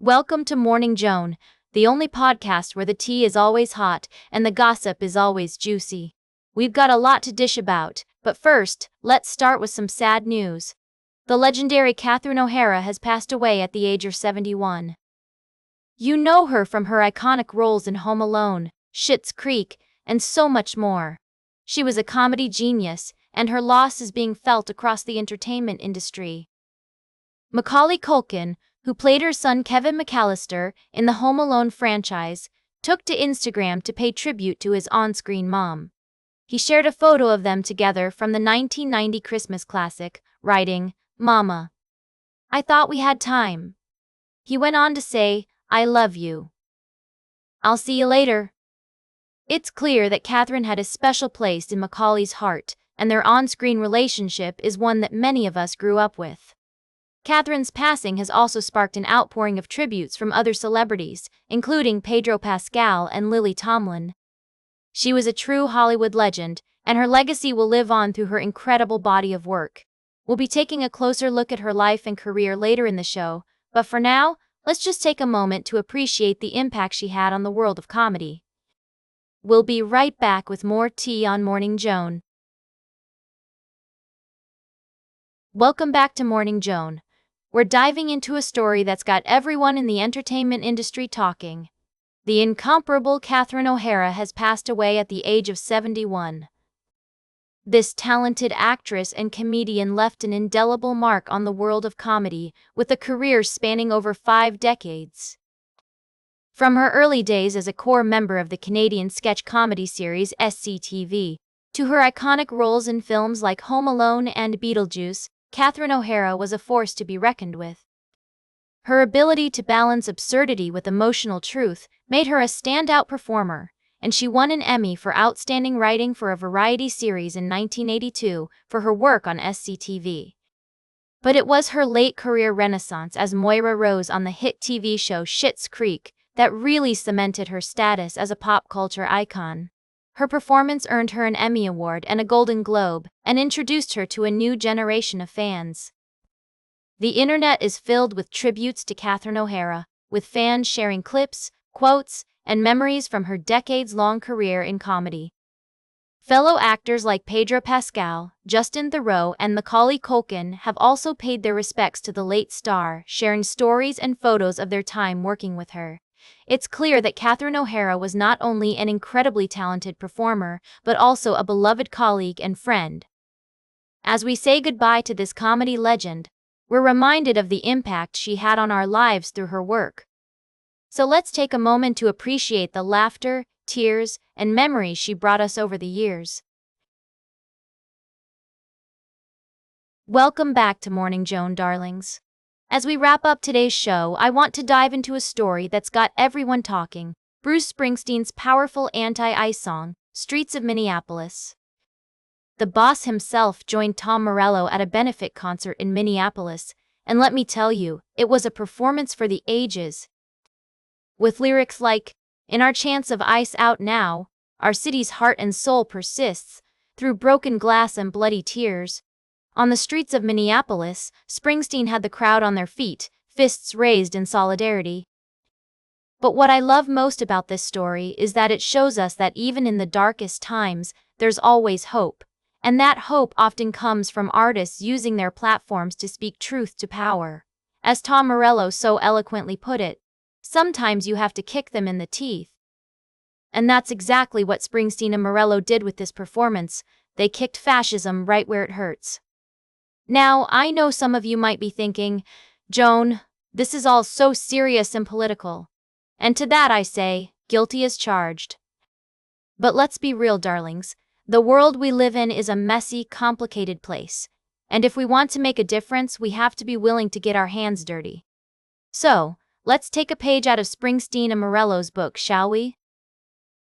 Welcome to Morning Joan, the only podcast where the tea is always hot and the gossip is always juicy. We've got a lot to dish about, but first, let's start with some sad news. The legendary Catherine O'Hara has passed away at the age of 71. You know her from her iconic roles in Home Alone, Schitt's Creek, and so much more. She was a comedy genius, and her loss is being felt across the entertainment industry. Macaulay Culkin, who played her son Kevin McAllister in the Home Alone franchise, took to Instagram to pay tribute to his on-screen mom. He shared a photo of them together from the 1990 Christmas classic, writing, "Mama, I thought we had time." He went on to say, "I love you. I'll see you later." It's clear that Catherine had a special place in Macaulay's heart, and their on-screen relationship is one that many of us grew up with. Catherine's passing has also sparked an outpouring of tributes from other celebrities, including Pedro Pascal and Lily Tomlin. She was a true Hollywood legend, and her legacy will live on through her incredible body of work. We'll be taking a closer look at her life and career later in the show, but for now, let's just take a moment to appreciate the impact she had on the world of comedy. We'll be right back with more tea on Morning Joan. Welcome back to Morning Joan. We're diving into a story that's got everyone in the entertainment industry talking. The incomparable Catherine O'Hara has passed away at the age of 71. This talented actress and comedian left an indelible mark on the world of comedy, with a career spanning over 5 decades. From her early days as a core member of the Canadian sketch comedy series SCTV, to her iconic roles in films like Home Alone and Beetlejuice, Catherine O'Hara was a force to be reckoned with. Her ability to balance absurdity with emotional truth made her a standout performer, and she won an Emmy for Outstanding Writing for a Variety Series in 1982 for her work on SCTV. But it was her late career renaissance as Moira Rose on the hit TV show Schitt's Creek that really cemented her status as a pop culture icon. Her performance earned her an Emmy Award and a Golden Globe, and introduced her to a new generation of fans. The internet is filled with tributes to Catherine O'Hara, with fans sharing clips, quotes, and memories from her decades-long career in comedy. Fellow actors like Pedro Pascal, Justin Theroux, and Macaulay Culkin have also paid their respects to the late star, sharing stories and photos of their time working with her. It's clear that Catherine O'Hara was not only an incredibly talented performer, but also a beloved colleague and friend. As we say goodbye to this comedy legend, we're reminded of the impact she had on our lives through her work. So let's take a moment to appreciate the laughter, tears, and memories she brought us over the years. Welcome back to Morning Joan, darlings. As we wrap up today's show, I want to dive into a story that's got everyone talking: Bruce Springsteen's powerful anti-ICE song, Streets of Minneapolis. The boss himself joined Tom Morello at a benefit concert in Minneapolis, and let me tell you, it was a performance for the ages. With lyrics like, "In our chance of ice out now, our city's heart and soul persists, through broken glass and bloody tears." On the streets of Minneapolis, Springsteen had the crowd on their feet, fists raised in solidarity. But what I love most about this story is that it shows us that even in the darkest times, there's always hope. And that hope often comes from artists using their platforms to speak truth to power. As Tom Morello so eloquently put it, sometimes you have to kick them in the teeth. And that's exactly what Springsteen and Morello did with this performance. They kicked fascism right where it hurts. Now, I know some of you might be thinking, "Joan, this is all so serious and political." And to that I say, guilty as charged. But let's be real, darlings. The world we live in is a messy, complicated place. And if we want to make a difference, we have to be willing to get our hands dirty. So, let's take a page out of Springsteen and Morello's book, shall we?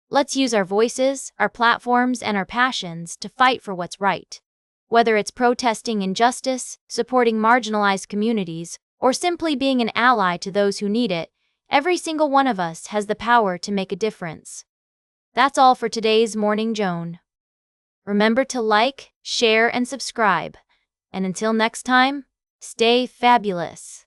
Let's use our voices, our platforms, and our passions to fight for what's right. Whether it's protesting injustice, supporting marginalized communities, or simply being an ally to those who need it, every single one of us has the power to make a difference. That's all for today's Morning Joan. Remember to like, share, and subscribe. And until next time, stay fabulous.